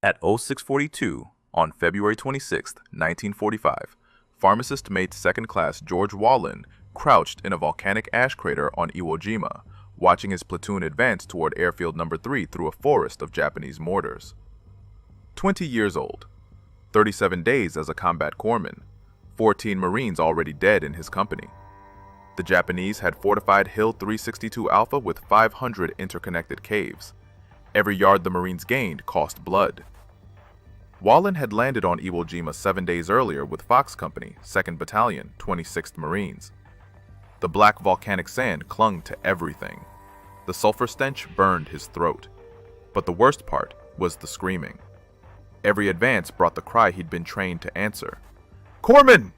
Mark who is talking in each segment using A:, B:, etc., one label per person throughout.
A: At 0642, on February 26, 1945, Pharmacist mate second class George Wahlen crouched in a volcanic ash crater on Iwo Jima, watching his platoon advance toward airfield number 3 through a forest of Japanese mortars. 20 years old, 37 days as a combat corpsman, 14 Marines already dead in his company. The Japanese had fortified Hill 362 Alpha with 500 interconnected caves. Every yard the Marines gained cost blood. Wahlen had landed on Iwo Jima 7 days earlier with Fox Company, 2nd Battalion, 26th Marines. The black volcanic sand clung to everything. The sulfur stench burned his throat. But the worst part was the screaming. Every advance brought the cry he'd been trained to answer. "Corpsmen!"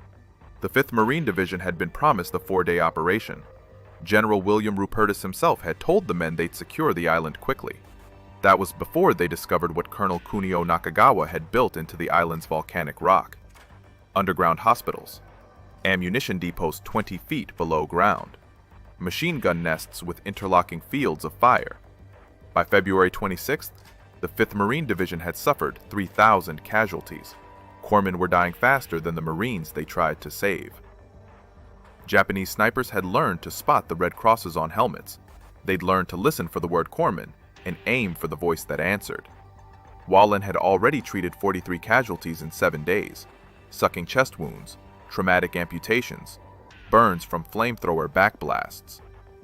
A: The 5th Marine Division had been promised a 4-day operation. General William Rupertus himself had told the men they'd secure the island quickly. That was before they discovered what Colonel Kunio Nakagawa had built into the island's volcanic rock. Underground hospitals, ammunition depots 20 feet below ground, machine gun nests with interlocking fields of fire. By February 26th, the 5th Marine Division had suffered 3,000 casualties. Corpsmen were dying faster than the Marines they tried to save. Japanese snipers had learned to spot the red crosses on helmets. They'd learned to listen for the word corpsman and aim for the voice that answered. Wahlen had already treated 43 casualties in 7 days, sucking chest wounds, traumatic amputations, burns from flamethrower backblasts.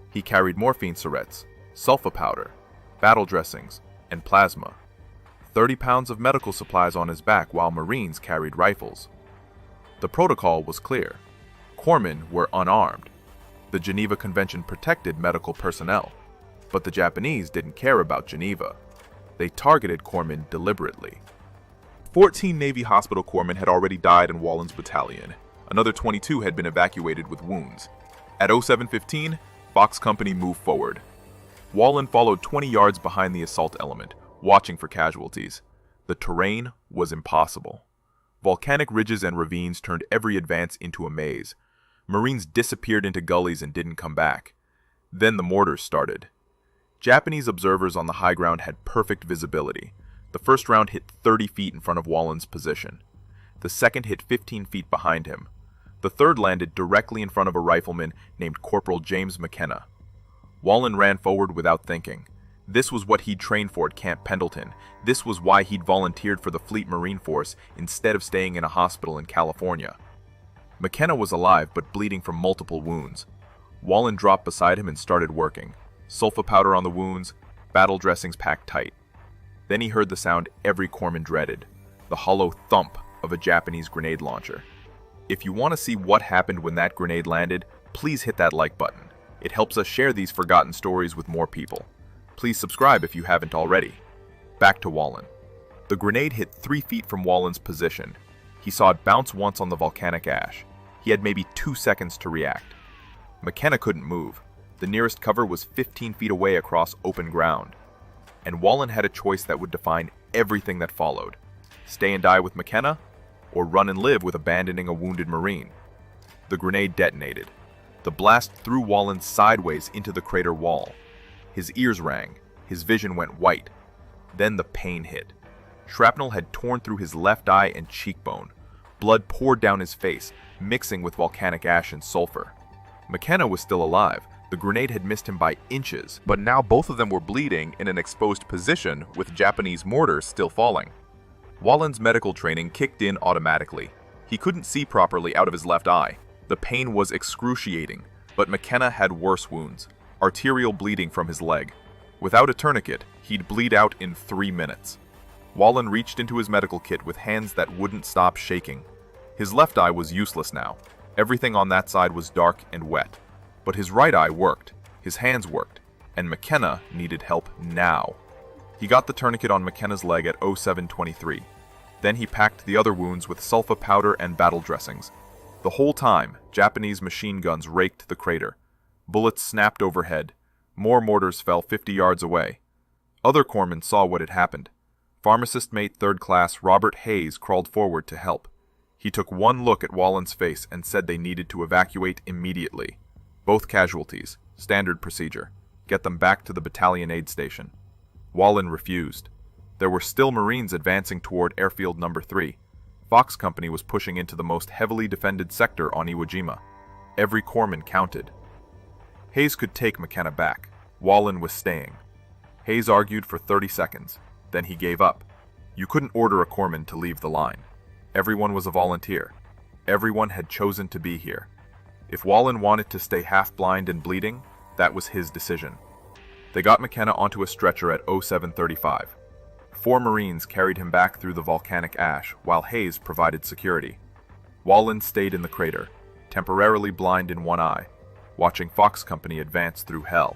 A: He carried morphine syrettes, sulfa powder, battle dressings, and plasma. 30 pounds of medical supplies on his back while Marines carried rifles. The protocol was clear. Corpsmen were unarmed. The Geneva Convention protected medical personnel. But the Japanese didn't care about Geneva. They targeted corpsmen deliberately. 14 Navy hospital corpsmen had already died in Wahlen's battalion. Another 22 had been evacuated with wounds. At 0715, Fox Company moved forward. Wahlen followed 20 yards behind the assault element, watching for casualties. The terrain was impossible. Volcanic ridges and ravines turned every advance into a maze. Marines disappeared into gullies and didn't come back. Then the mortars started. Japanese observers on the high ground had perfect visibility. The first round hit 30 feet in front of Wahlen's position. The second hit 15 feet behind him. The third landed directly in front of a rifleman named Corporal James McKenna. Wahlen ran forward without thinking. This was what he'd trained for at Camp Pendleton. This was why he'd volunteered for the Fleet Marine Force instead of staying in a hospital in California. McKenna was alive but bleeding from multiple wounds. Wahlen dropped beside him and started working. Sulfa powder on the wounds, battle dressings packed tight. Then he heard the sound every corpsman dreaded, the hollow thump of a Japanese grenade launcher. If you want to see what happened when that grenade landed, please hit that like button. It helps us share these forgotten stories with more people. Please subscribe if you haven't already. Back to Wahlen. The grenade hit 3 feet from Wahlen's position. He saw it bounce once on the volcanic ash. He had maybe 2 seconds to react. McKenna couldn't move. The nearest cover was 15 feet away across open ground. And Wahlen had a choice that would define everything that followed. Stay and die with McKenna, or run and live with abandoning a wounded Marine. The grenade detonated. The blast threw Wahlen sideways into the crater wall. His ears rang. His vision went white. Then the pain hit. Shrapnel had torn through his left eye and cheekbone. Blood poured down his face, mixing with volcanic ash and sulfur. McKenna was still alive. The grenade had missed him by inches, but now both of them were bleeding in an exposed position with Japanese mortars still falling. Wahlen's medical training kicked in automatically. He couldn't see properly out of his left eye. The pain was excruciating, but McKenna had worse wounds, arterial bleeding from his leg. Without a tourniquet, he'd bleed out in 3 minutes. Wahlen reached into his medical kit with hands that wouldn't stop shaking. His left eye was useless now. Everything on that side was dark and wet. But his right eye worked, his hands worked, and McKenna needed help now. He got the tourniquet on McKenna's leg at 0723. Then he packed the other wounds with sulfa powder and battle dressings. The whole time, Japanese machine guns raked the crater. Bullets snapped overhead. More mortars fell 50 yards away. Other corpsmen saw what had happened. Pharmacist mate 3rd class Robert Hayes crawled forward to help. He took one look at Wahlen's face and said they needed to evacuate immediately. Both casualties, standard procedure. Get them back to the battalion aid station. Wahlen refused. There were still Marines advancing toward Airfield Number 3. Fox Company was pushing into the most heavily defended sector on Iwo Jima. Every corpsman counted. Hayes could take McKenna back. Wahlen was staying. Hayes argued for 30 seconds. Then he gave up. You couldn't order a corpsman to leave the line. Everyone was a volunteer. Everyone had chosen to be here. If Wahlen wanted to stay half-blind and bleeding, that was his decision. They got McKenna onto a stretcher at 0735. 4 Marines carried him back through the volcanic ash, while Hayes provided security. Wahlen stayed in the crater, temporarily blind in one eye, watching Fox Company advance through hell.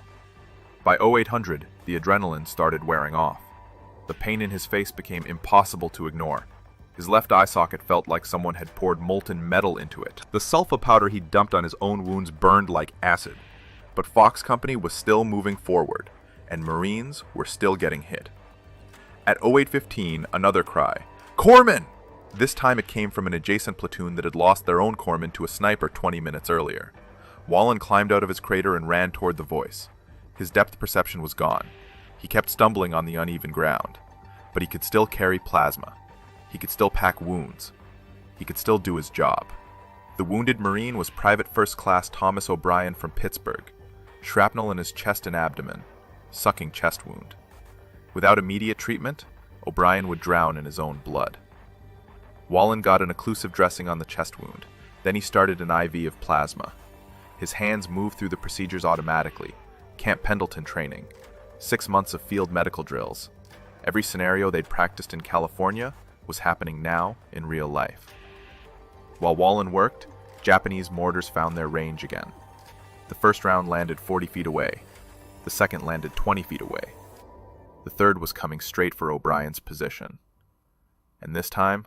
A: By 0800, the adrenaline started wearing off. The pain in his face became impossible to ignore. His left eye socket felt like someone had poured molten metal into it. The sulfa powder he dumped on his own wounds burned like acid. But Fox Company was still moving forward, and Marines were still getting hit. At 0815, another cry, "Corpsmen!" This time it came from an adjacent platoon that had lost their own corpsman to a sniper 20 minutes earlier. Wahlen climbed out of his crater and ran toward the voice. His depth perception was gone. He kept stumbling on the uneven ground. But he could still carry plasma. He could still pack wounds. He could still do his job. The wounded Marine was Private First Class Thomas O'Brien from Pittsburgh. Shrapnel in his chest and abdomen. Sucking chest wound. Without immediate treatment, O'Brien would drown in his own blood. Wahlen got an occlusive dressing on the chest wound. Then he started an IV of plasma. His hands moved through the procedures automatically. Camp Pendleton training. 6 months of field medical drills. Every scenario they'd practiced in California was happening now in real life. While Wahlen worked, Japanese mortars found their range again. The first round landed 40 feet away. The second landed 20 feet away. The third was coming straight for O'Brien's position. And this time,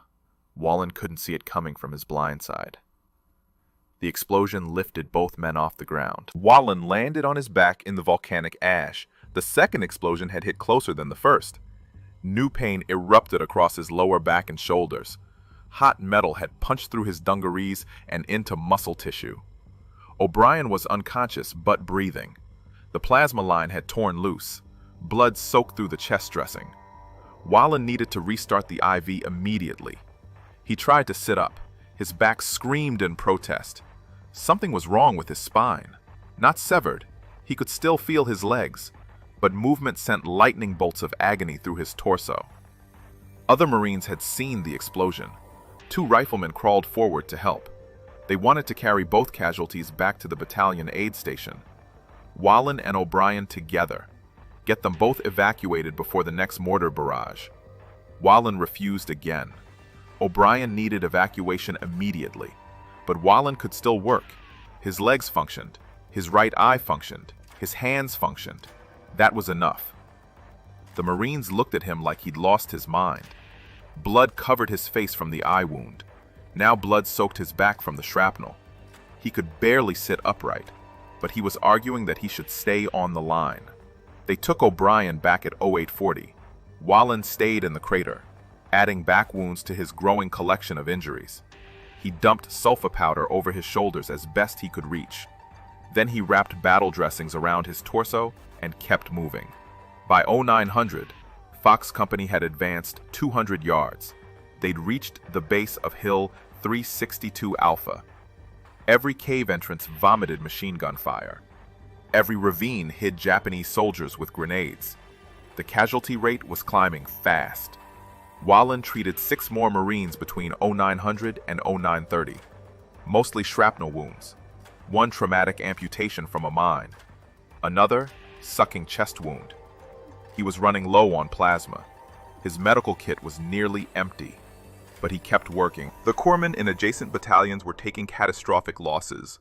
A: Wahlen couldn't see it coming from his blind side. The explosion lifted both men off the ground. Wahlen landed on his back in the volcanic ash. The second explosion had hit closer than the first. New pain erupted across his lower back and shoulders. Hot metal had punched through his dungarees and into muscle tissue. O'Brien was unconscious but breathing. The plasma line had torn loose. Blood soaked through the chest dressing. Wahlen needed to restart the IV immediately. He tried to sit up. His back screamed in protest. Something was wrong with his spine. Not severed. He could still feel his legs, but movement sent lightning bolts of agony through his torso. Other Marines had seen the explosion. 2 riflemen crawled forward to help. They wanted to carry both casualties back to the battalion aid station. Wahlen and O'Brien together. Get them both evacuated before the next mortar barrage. Wahlen refused again. O'Brien needed evacuation immediately, but Wahlen could still work. His legs functioned. His right eye functioned. His hands functioned. That was enough. The Marines looked at him like he'd lost his mind. Blood covered his face from the eye wound. Now blood soaked his back from the shrapnel. He could barely sit upright, but he was arguing that he should stay on the line. They took O'Brien back at 0840. Wahlen stayed in the crater, adding back wounds to his growing collection of injuries. He dumped sulfa powder over his shoulders as best he could reach. Then he wrapped battle dressings around his torso and kept moving. By 0900, Fox Company had advanced 200 yards. They'd reached the base of Hill 362 Alpha. Every cave entrance vomited machine gun fire. Every ravine hid Japanese soldiers with grenades. The casualty rate was climbing fast. Wahlen treated 6 more Marines between 0900 and 0930, mostly shrapnel wounds. 1 traumatic amputation from a mine. Another, sucking chest wound. He was running low on plasma. His medical kit was nearly empty, but he kept working. The corpsmen in adjacent battalions were taking catastrophic losses.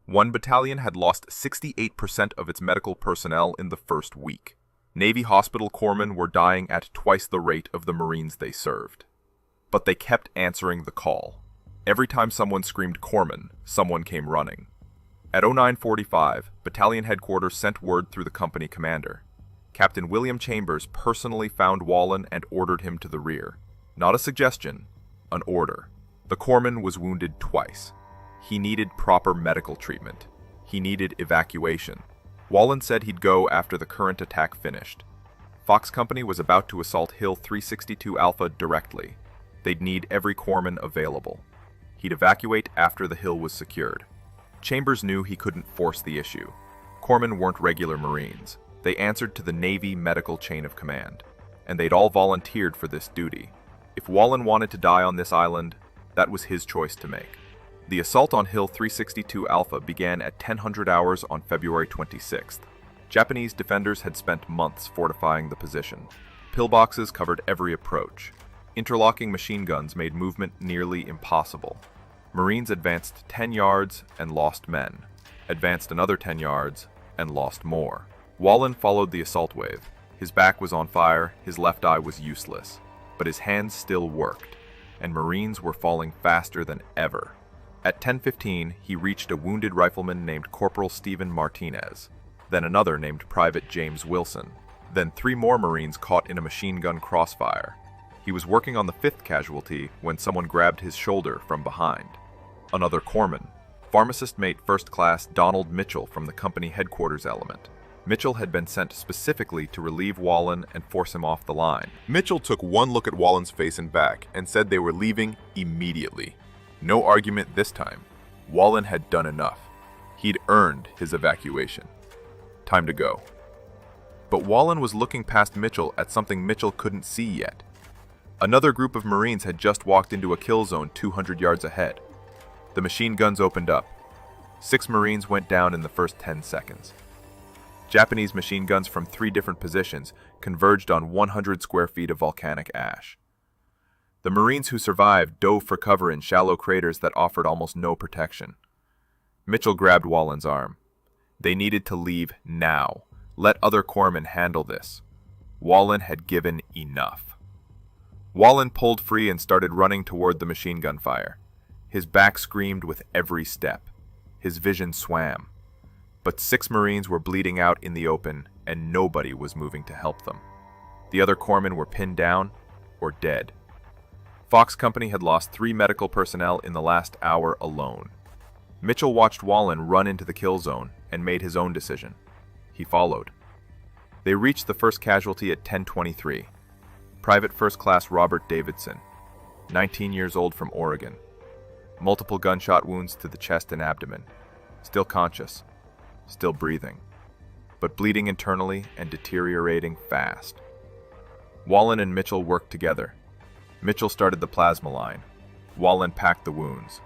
A: 1 battalion had lost 68% of its medical personnel in the first week. Navy hospital corpsmen were dying at twice the rate of the Marines they served. But they kept answering the call. Every time someone screamed corpsman, someone came running. At 0945, battalion headquarters sent word through the company commander. Captain William Chambers personally found Wahlen and ordered him to the rear. Not a suggestion, an order. The corpsman was wounded twice. He needed proper medical treatment. He needed evacuation. Wahlen said he'd go after the current attack finished. Fox Company was about to assault Hill 362 Alpha directly. They'd need every corpsman available. He'd evacuate after the hill was secured. Chambers knew he couldn't force the issue. Corpsmen weren't regular Marines. They answered to the Navy medical chain of command, and they'd all volunteered for this duty. If Wahlen wanted to die on this island, that was his choice to make. The assault on Hill 362 Alpha began at 1000 hours on February 26th. Japanese defenders had spent months fortifying the position. Pillboxes covered every approach. Interlocking machine guns made movement nearly impossible. Marines advanced 10 yards and lost men, advanced another 10 yards and lost more. Wahlen followed the assault wave. His back was on fire, his left eye was useless, but his hands still worked, and Marines were falling faster than ever. At 10:15, he reached a wounded rifleman named Corporal Stephen Martinez, then another named Private James Wilson, then 3 more Marines caught in a machine gun crossfire. He was working on the 5th casualty when someone grabbed his shoulder from behind. Another corpsman, Pharmacist mate First Class Donald Mitchell from the company headquarters element. Mitchell had been sent specifically to relieve Wahlen and force him off the line. Mitchell took one look at Wahlen's face and back and said they were leaving immediately. No argument this time. Wahlen had done enough. He'd earned his evacuation. Time to go. But Wahlen was looking past Mitchell at something Mitchell couldn't see yet. Another group of Marines had just walked into a kill zone 200 yards ahead. The machine guns opened up. 6 Marines went down in the first 10 seconds. Japanese machine guns from 3 different positions converged on 100 square feet of volcanic ash. The Marines who survived dove for cover in shallow craters that offered almost no protection. Mitchell grabbed Wahlen's arm. They needed to leave now. Let other corpsmen handle this. Wahlen had given enough. Wahlen pulled free and started running toward the machine gun fire. His back screamed with every step. His vision swam. But 6 Marines were bleeding out in the open, and nobody was moving to help them. The other corpsmen were pinned down or dead. Fox Company had lost 3 medical personnel in the last hour alone. Mitchell watched Wahlen run into the kill zone and made his own decision. He followed. They reached the first casualty at 10:23. Private First Class Robert Davidson, 19 years old from Oregon. Multiple gunshot wounds to the chest and abdomen. Still conscious. Still breathing. But bleeding internally and deteriorating fast. Wahlen and Mitchell worked together. Mitchell started the plasma line. Wahlen packed the wounds.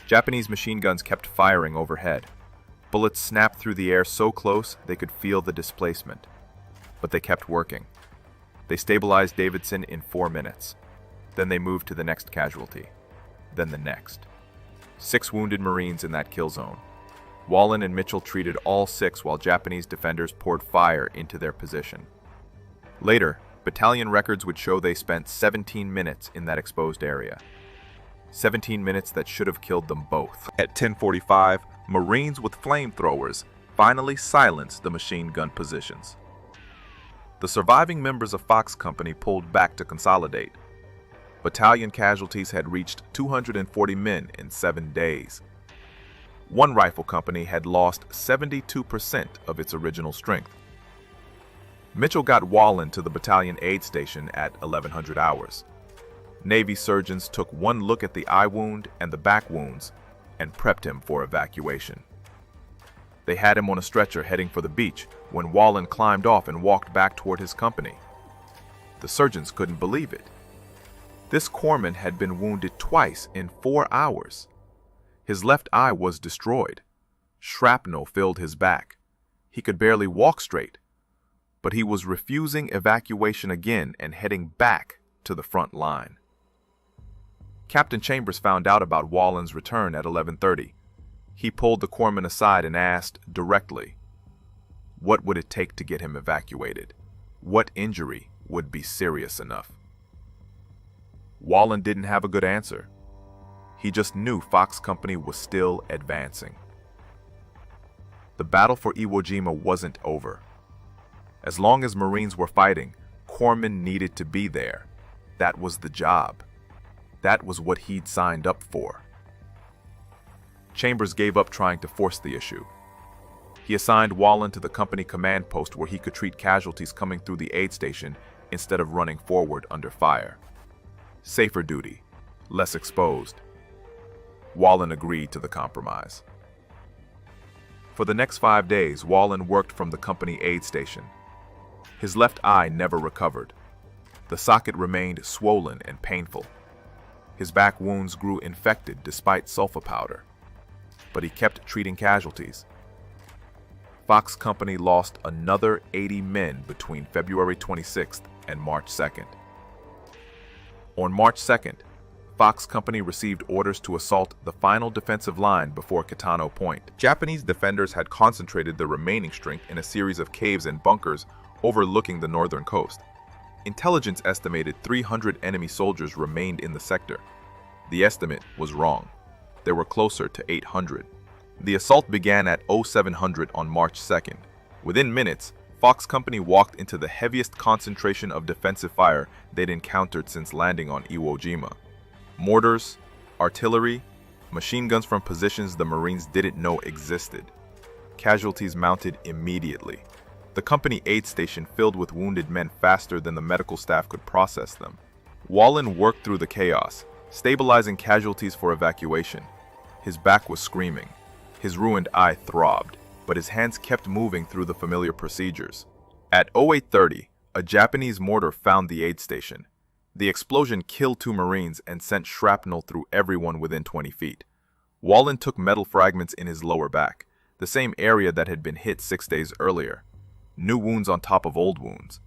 A: Japanese machine guns kept firing overhead. Bullets snapped through the air so close they could feel the displacement. But they kept working. They stabilized Davidson in 4 minutes. Then they moved to the next casualty. Then the next. 6 wounded Marines in that kill zone. Wahlen and Mitchell treated all 6 while Japanese defenders poured fire into their position. Later, battalion records would show they spent 17 minutes in that exposed area. 17 minutes that should have killed them both. At 10:45, Marines with flamethrowers finally silenced the machine gun positions. The surviving members of Fox Company pulled back to consolidate. Battalion casualties had reached 240 men in 7 days. One rifle company had lost 72% of its original strength. Mitchell got Wahlen to the battalion aid station at 1100 hours. Navy surgeons took one look at the eye wound and the back wounds and prepped him for evacuation. They had him on a stretcher heading for the beach when Wahlen climbed off and walked back toward his company. The surgeons couldn't believe it. This corpsman had been wounded twice in 4 hours. His left eye was destroyed. Shrapnel filled his back. He could barely walk straight. But he was refusing evacuation again and heading back to the front line. Captain Chambers found out about Wahlen's return at 11:30. He pulled the corpsman aside and asked directly, what would it take to get him evacuated? What injury would be serious enough? Wahlen didn't have a good answer. He just knew Fox Company was still advancing. The battle for Iwo Jima wasn't over. As long as Marines were fighting, corpsmen needed to be there. That was the job. That was what he'd signed up for. Chambers gave up trying to force the issue. He assigned Wahlen to the company command post where he could treat casualties coming through the aid station instead of running forward under fire. Safer duty, less exposed. Wahlen agreed to the compromise. For the next 5 days, Wahlen worked from the company aid station. His left eye never recovered. The socket remained swollen and painful. His back wounds grew infected despite sulfa powder. But he kept treating casualties. Fox Company lost another 80 men between February 26th and March 2nd. On March 2nd, Fox Company received orders to assault the final defensive line before Kitano Point. Japanese defenders had concentrated their remaining strength in a series of caves and bunkers overlooking the northern coast. Intelligence estimated 300 enemy soldiers remained in the sector. The estimate was wrong. There were closer to 800. The assault began at 0700 on March 2nd. Within minutes, Fox Company walked into the heaviest concentration of defensive fire they'd encountered since landing on Iwo Jima. Mortars, artillery, machine guns from positions the Marines didn't know existed. Casualties mounted immediately. The company aid station filled with wounded men faster than the medical staff could process them. Wahlen worked through the chaos, stabilizing casualties for evacuation. His back was screaming. His ruined eye throbbed, but his hands kept moving through the familiar procedures. At 0830, a Japanese mortar found the aid station. The explosion killed 2 Marines and sent shrapnel through everyone within 20 feet. Wahlen took metal fragments in his lower back, the same area that had been hit 6 days earlier. New wounds on top of old wounds.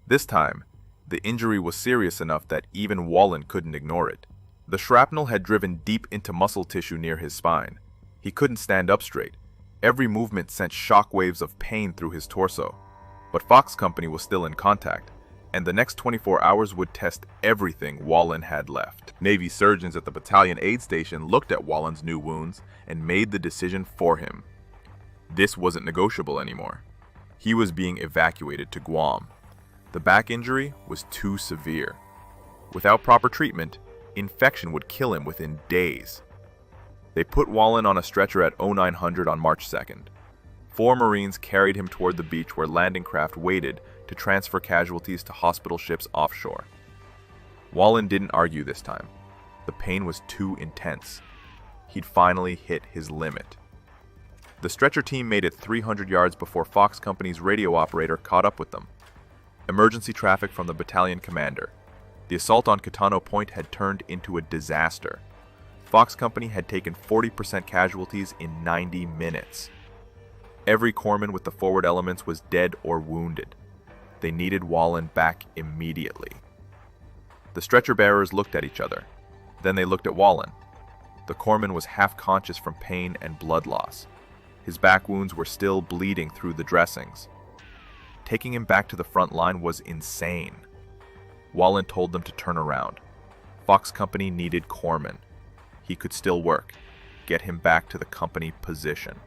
A: This time, the injury was serious enough that even Wahlen couldn't ignore it. The shrapnel had driven deep into muscle tissue near his spine. He couldn't stand up straight. Every movement sent shockwaves of pain through his torso. But Fox Company was still in contact, and the next 24 hours would test everything Wahlen had left. Navy surgeons at the battalion aid station looked at Wahlen's new wounds and made the decision for him. This wasn't negotiable anymore. He was being evacuated to Guam. The back injury was too severe. Without proper treatment, infection would kill him within days. They put Wahlen on a stretcher at 0900 on March 2nd. 4 Marines carried him toward the beach where landing craft waited to transfer casualties to hospital ships offshore. Wahlen didn't argue this time. The pain was too intense. He'd finally hit his limit. The stretcher team made it 300 yards before Fox Company's radio operator caught up with them. Emergency traffic from the battalion commander. The assault on Kitano Point had turned into a disaster. Fox Company had taken 40% casualties in 90 minutes. Every corpsman with the forward elements was dead or wounded. They needed Wahlen back immediately. The stretcher bearers looked at each other. Then they looked at Wahlen. The corpsman was half conscious from pain and blood loss. His back wounds were still bleeding through the dressings. Taking him back to the front line was insane. Wahlen told them to turn around. Fox Company needed corpsmen. He could still work. Get him back to the company position.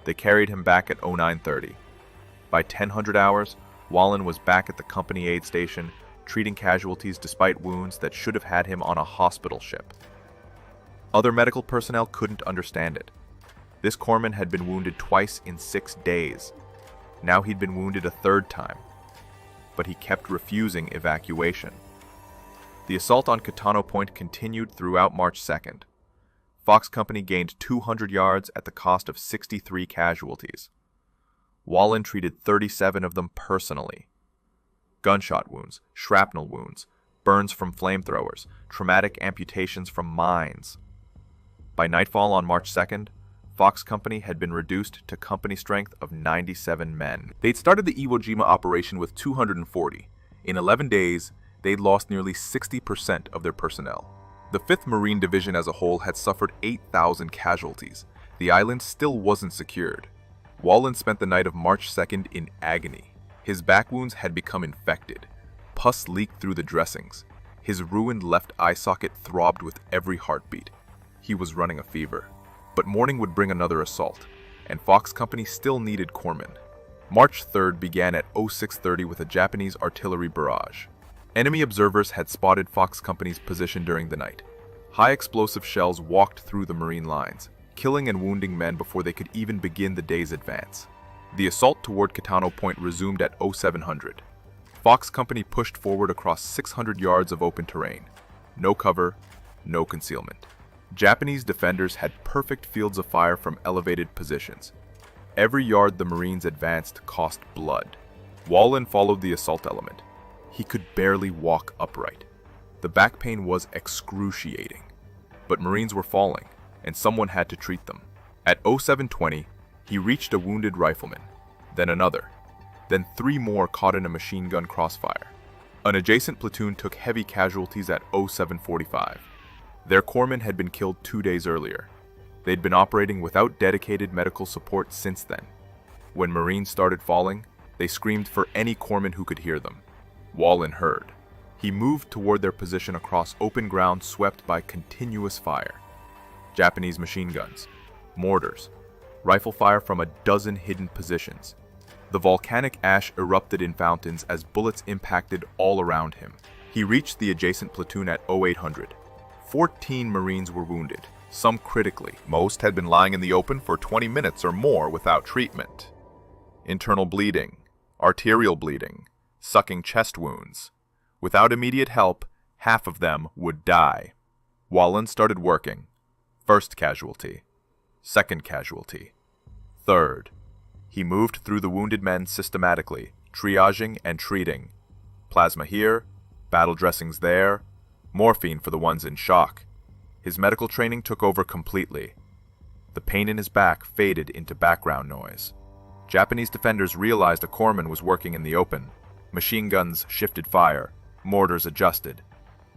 A: They carried him back at 0930. By 1000 hours, Wahlen was back at the company aid station, treating casualties despite wounds that should have had him on a hospital ship. Other medical personnel couldn't understand it. This corpsman had been wounded twice in 6 days. Now he'd been wounded a 3rd time. But he kept refusing evacuation. The assault on Kitano Point continued throughout March 2nd. Fox Company gained 200 yards at the cost of 63 casualties. Wahlen treated 37 of them personally. Gunshot wounds, shrapnel wounds, burns from flamethrowers, traumatic amputations from mines. By nightfall on March 2nd, Fox Company had been reduced to company strength of 97 men. They'd started the Iwo Jima operation with 240. In 11 days, they'd lost nearly 60% of their personnel. The 5th Marine Division as a whole had suffered 8,000 casualties. The island still wasn't secured. Wahlen spent the night of March 2nd in agony. His back wounds had become infected. Pus leaked through the dressings. His ruined left eye socket throbbed with every heartbeat. He was running a fever. But morning would bring another assault, and Fox Company still needed corpsmen. March 3rd began at 0630 with a Japanese artillery barrage. Enemy observers had spotted Fox Company's position during the night. High explosive shells walked through the Marine lines, killing and wounding men before they could even begin the day's advance. The assault toward Kitano Point resumed at 0700. Fox Company pushed forward across 600 yards of open terrain. No cover, no concealment. Japanese defenders had perfect fields of fire from elevated positions. Every yard the Marines advanced cost blood. Wahlen followed the assault element. He could barely walk upright. The back pain was excruciating. But Marines were falling, and someone had to treat them. At 0720, he reached a wounded rifleman, then another, then 3 more caught in a machine gun crossfire. An adjacent platoon took heavy casualties at 0745. Their corpsman had been killed 2 days earlier. They'd been operating without dedicated medical support since then. When Marines started falling, they screamed for any corpsman who could hear them. Wahlen heard. He moved toward their position across open ground swept by continuous fire. Japanese machine guns, mortars, rifle fire from a dozen hidden positions. The volcanic ash erupted in fountains as bullets impacted all around him. He reached the adjacent platoon at 0800. 14 Marines were wounded, some critically. Most had been lying in the open for 20 minutes or more without treatment. Internal bleeding, arterial bleeding, sucking chest wounds. Without immediate help, half of them would die. Wahlen started working. First casualty. Second casualty. Third. He moved through the wounded men systematically, triaging and treating. Plasma here, battle dressings there, morphine for the ones in shock. His medical training took over completely. The pain in his back faded into background noise. Japanese defenders realized a corpsman was working in the open. Machine guns shifted fire, mortars adjusted.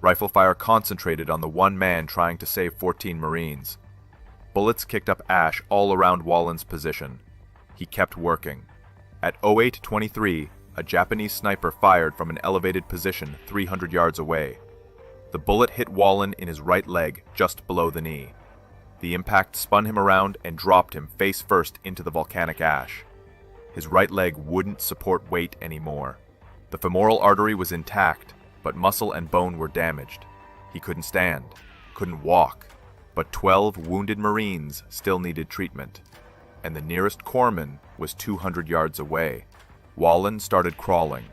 A: Rifle fire concentrated on the one man trying to save 14 Marines. Bullets kicked up ash all around Wahlen's position. He kept working. At 0823, a Japanese sniper fired from an elevated position 300 yards away. The bullet hit Wahlen in his right leg just below the knee. The impact spun him around and dropped him face first into the volcanic ash. His right leg wouldn't support weight anymore. The femoral artery was intact, but muscle and bone were damaged. He couldn't stand, couldn't walk, but 12 wounded Marines still needed treatment, and the nearest corpsman was 200 yards away. Wahlen started crawling.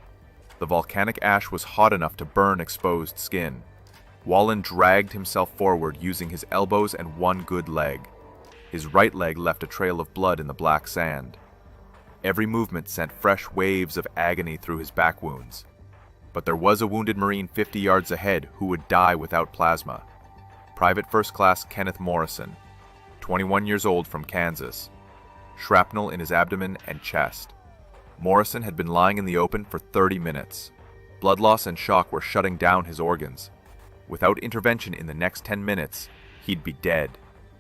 A: The volcanic ash was hot enough to burn exposed skin. Wahlen dragged himself forward using his elbows and one good leg. His right leg left a trail of blood in the black sand. Every movement sent fresh waves of agony through his back wounds. But there was a wounded Marine 50 yards ahead who would die without plasma. Private First Class Kenneth Morrison, 21 years old, from Kansas. Shrapnel in his abdomen and chest. Morrison had been lying in the open for 30 minutes. Blood loss and shock were shutting down his organs. Without intervention in the next 10 minutes, he'd be dead.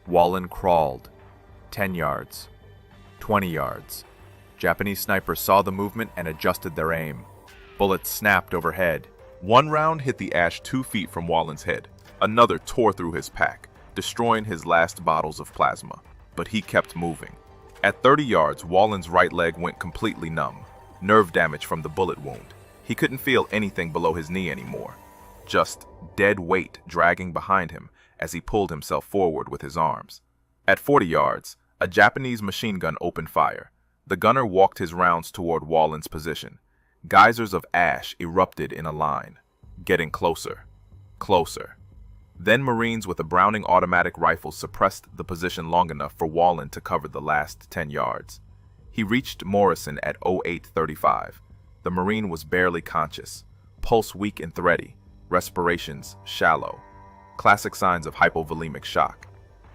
A: Wahlen crawled. 10 yards. 20 yards. Japanese snipers saw the movement and adjusted their aim. Bullets snapped overhead. One round hit the ash 2 feet from Wahlen's head. Another tore through his pack, destroying his last bottles of plasma. But he kept moving. At 30 yards, Wahlen's right leg went completely numb. Nerve damage from the bullet wound. He couldn't feel anything below his knee anymore. Just dead weight dragging behind him as he pulled himself forward with his arms. At 40 yards, a Japanese machine gun opened fire. The gunner walked his rounds toward Wahlen's position. Geysers of ash erupted in a line, getting closer, closer. Then Marines with a Browning automatic rifle suppressed the position long enough for Wahlen to cover the last 10 yards. He reached Morrison at 0835. The Marine was barely conscious, pulse weak and thready, respirations shallow. Classic signs of hypovolemic shock.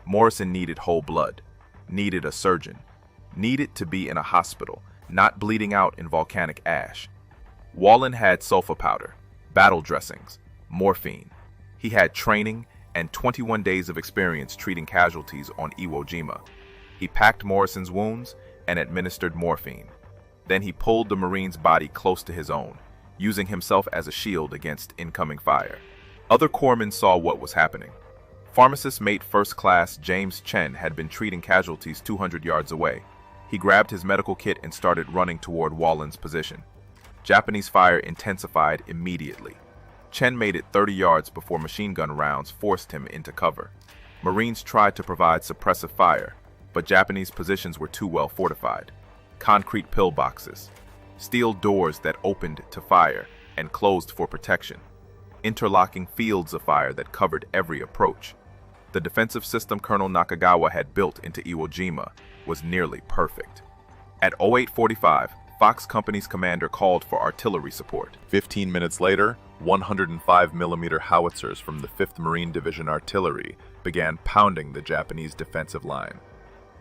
A: Morrison needed whole blood, needed a surgeon, needed to be in a hospital, not bleeding out in volcanic ash. Wahlen had sulfa powder, battle dressings, morphine. He had training and 21 days of experience treating casualties on Iwo Jima. He packed Morrison's wounds and administered morphine. Then he pulled the Marine's body close to his own, using himself as a shield against incoming fire. Other corpsmen saw what was happening. Pharmacist mate First Class James Chen had been treating casualties 200 yards away. He grabbed his medical kit and started running toward Wahlen's position. Japanese fire intensified immediately. Chen made it 30 yards before machine gun rounds forced him into cover. Marines tried to provide suppressive fire, but Japanese positions were too well fortified. Concrete pillboxes, steel doors that opened to fire and closed for protection, interlocking fields of fire that covered every approach. The defensive system Colonel Nakagawa had built into Iwo Jima was nearly perfect. At 0845, Fox Company's commander called for artillery support. 15 minutes later, 105mm howitzers from the 5th Marine Division Artillery began pounding the Japanese defensive line.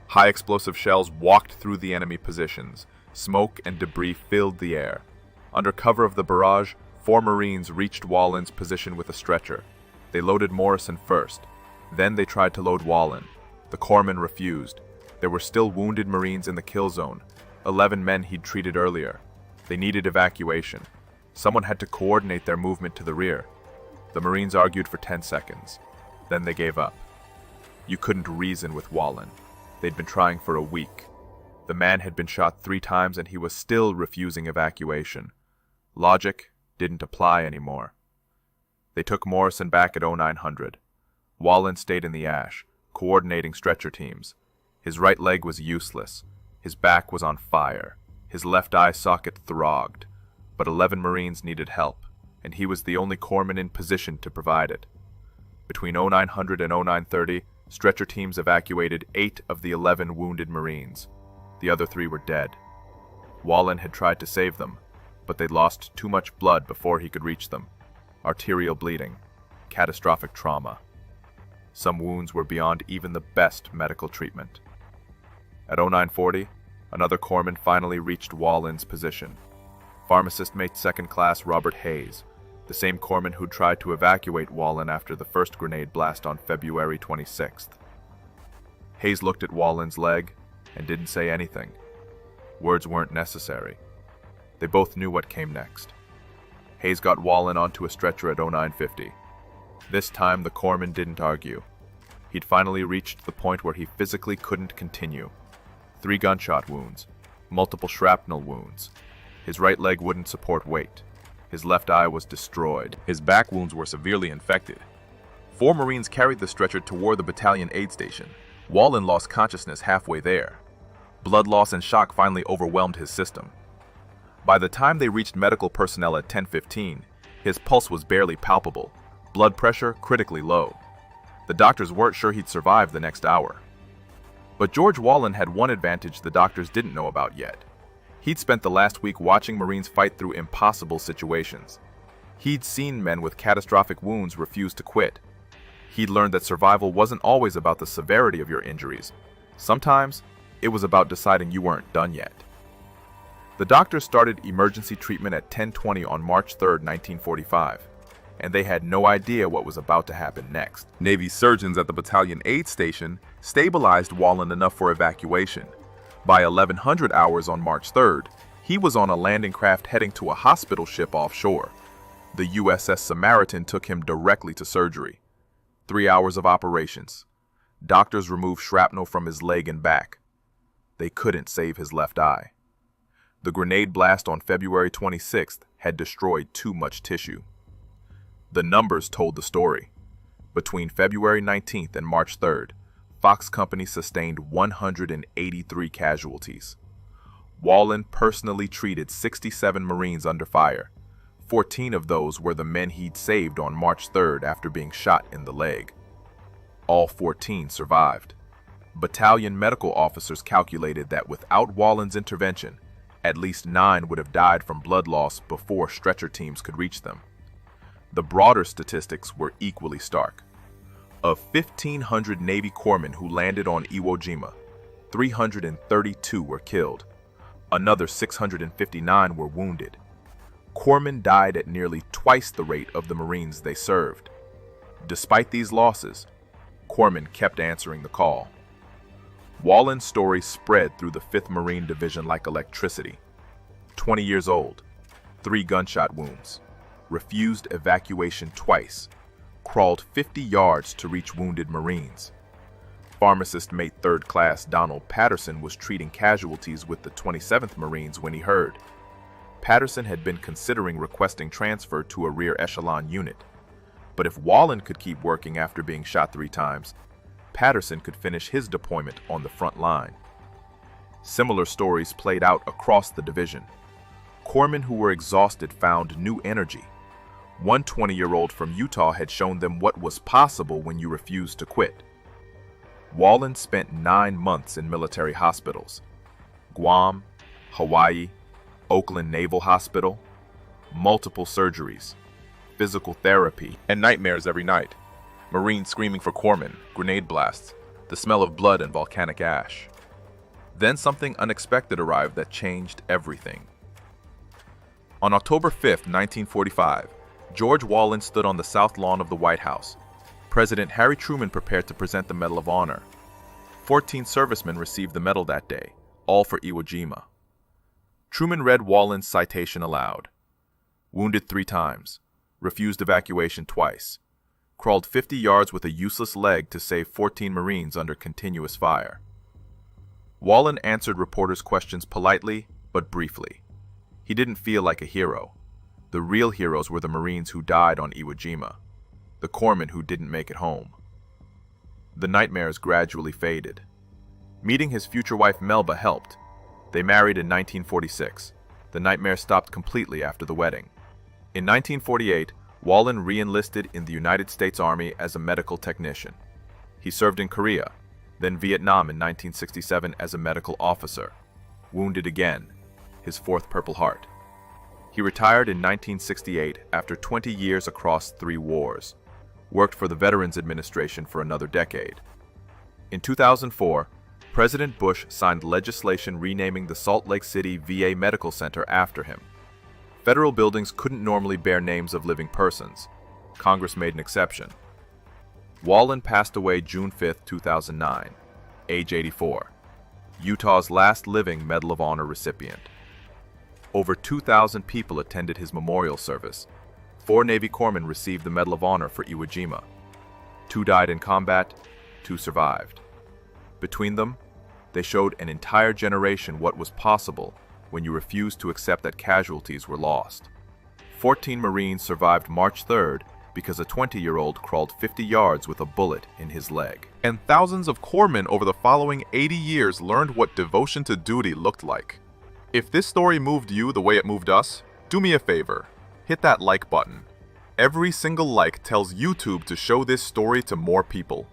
A: High explosive shells walked through the enemy positions. Smoke and debris filled the air. Under cover of the barrage, 4 Marines reached Wahlen's position with a stretcher. They loaded Morrison first. Then they tried to load Wahlen. The corpsman refused. There were still wounded Marines in the kill zone. 11 men he'd treated earlier. They needed evacuation. Someone had to coordinate their movement to the rear. The Marines argued for 10 seconds. Then they gave up. You couldn't reason with Wahlen. They'd been trying for a week. The man had been shot 3 times and he was still refusing evacuation. Logic didn't apply anymore. They took Morrison back at 0900. Wahlen stayed in the ash, coordinating stretcher teams. His right leg was useless. His back was on fire. His left eye socket throbbed. But 11 Marines needed help, and he was the only corpsman in position to provide it. Between 0900 and 0930, stretcher teams evacuated 8 of the 11 wounded Marines. The other 3 were dead. Wahlen had tried to save them, but they'd lost too much blood before he could reach them. Arterial bleeding, catastrophic trauma. Some wounds were beyond even the best medical treatment. At 0940, another corpsman finally reached Wahlen's position. Pharmacist mate 2nd Class Robert Hayes, the same corpsman who'd tried to evacuate Wahlen after the first grenade blast on February 26th. Hayes looked at Wahlen's leg and didn't say anything. Words weren't necessary. They both knew what came next. Hayes got Wahlen onto a stretcher at 0950. This time the corpsman didn't argue. He'd finally reached the point where he physically couldn't continue. 3 gunshot wounds, multiple shrapnel wounds. His right leg wouldn't support weight. His left eye was destroyed. His back wounds were severely infected. 4 Marines carried the stretcher toward the battalion aid station. Wahlen lost consciousness halfway there. Blood loss and shock finally overwhelmed his system. By the time they reached medical personnel at 10:15, his pulse was barely palpable, blood pressure critically low. The doctors weren't sure he'd survive the next hour. But George Wahlen had one advantage the doctors didn't know about yet. He'd spent the last week watching Marines fight through impossible situations. He'd seen men with catastrophic wounds refuse to quit. He'd learned that survival wasn't always about the severity of your injuries. Sometimes, it was about deciding you weren't done yet. The doctors started emergency treatment at 10:20 on March 3, 1945, and they had no idea what was about to happen next. Navy surgeons at the battalion aid station stabilized Wahlen enough for evacuation. By 1100 hours on March 3rd, he was on a landing craft heading to a hospital ship offshore. The USS Samaritan took him directly to surgery. 3 hours of operations. Doctors removed shrapnel from his leg and back. They couldn't save his left eye. The grenade blast on February 26th had destroyed too much tissue. The numbers told the story. Between February 19th and March 3rd, Fox Company sustained 183 casualties. Wahlen personally treated 67 Marines under fire. 14 of those were the men he'd saved on March 3rd after being shot in the leg. All 14 survived. Battalion medical officers calculated that without Wahlen's intervention, at least 9 would have died from blood loss before stretcher teams could reach them. The broader statistics were equally stark. Of 1,500 Navy corpsmen who landed on Iwo Jima, 332 were killed. Another 659 were wounded. Corpsmen died at nearly twice the rate of the Marines they served. Despite these losses, corpsmen kept answering the call. Wahlen's story spread through the 5th Marine Division like electricity. 20 years old, 3 gunshot wounds, refused evacuation twice, crawled 50 yards to reach wounded Marines. Pharmacist mate 3rd Class Donald Patterson was treating casualties with the 27th Marines when he heard. Patterson had been considering requesting transfer to a rear echelon unit. But if Wahlen could keep working after being shot 3 times, Patterson could finish his deployment on the front line. Similar stories played out across the division. Corpsmen who were exhausted found new energy. One 20-year-old from Utah had shown them what was possible when you refused to quit. Wahlen spent 9 months in military hospitals. Guam, Hawaii, Oakland Naval Hospital, multiple surgeries, physical therapy, and nightmares every night. Marines screaming for corpsmen, grenade blasts, the smell of blood and volcanic ash. Then something unexpected arrived that changed everything. On October 5, 1945, George Wahlen stood on the south lawn of the White House. President Harry Truman prepared to present the Medal of Honor. 14 servicemen received the medal that day, all for Iwo Jima. Truman read Wahlen's citation aloud. Wounded 3 times, refused evacuation twice, crawled 50 yards with a useless leg to save 14 Marines under continuous fire. Wahlen answered reporters' questions politely but briefly. He didn't feel like a hero. The real heroes were the Marines who died on Iwo Jima, the corpsmen who didn't make it home. The nightmares gradually faded. Meeting his future wife Melba helped. They married in 1946. The nightmare stopped completely after the wedding. In 1948, Wahlen re-enlisted in the United States Army as a medical technician. He served in Korea, then Vietnam in 1967 as a medical officer. Wounded again, his 4th Purple Heart. He retired in 1968 after 20 years across 3 wars. Worked for the Veterans Administration for another decade. In 2004, President Bush signed legislation renaming the Salt Lake City VA Medical Center after him. Federal buildings couldn't normally bear names of living persons. Congress made an exception. Wahlen passed away June 5, 2009, age 84, Utah's last living Medal of Honor recipient. Over 2,000 people attended his memorial service. 4 Navy corpsmen received the Medal of Honor for Iwo Jima. 2 died in combat, 2 survived. Between them, they showed an entire generation what was possible when you refused to accept that casualties were lost. 14 Marines survived March 3rd because a 20-year-old crawled 50 yards with a bullet in his leg. And thousands of corpsmen over the following 80 years learned what devotion to duty looked like. If this story moved you the way it moved us, do me a favor. Hit that like button. Every single like tells YouTube to show this story to more people.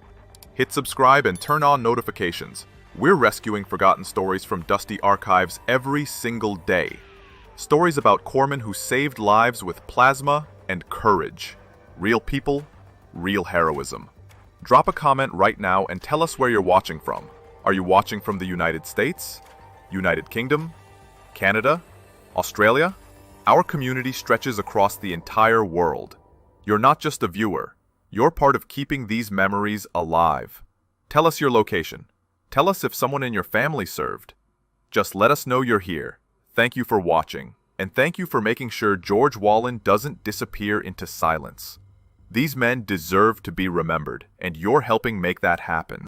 A: Hit subscribe and turn on notifications. We're rescuing forgotten stories from dusty archives every single day. Stories about corpsmen who saved lives with plasma and courage. Real people, real heroism. Drop a comment right now and tell us where you're watching from. Are you watching from the United States? United Kingdom? Canada? Australia? Our community stretches across the entire world. You're not just a viewer. You're part of keeping these memories alive. Tell us your location. Tell us if someone in your family served. Just let us know you're here. Thank you for watching, and thank you for making sure George Wahlen doesn't disappear into silence. These men deserve to be remembered, and you're helping make that happen.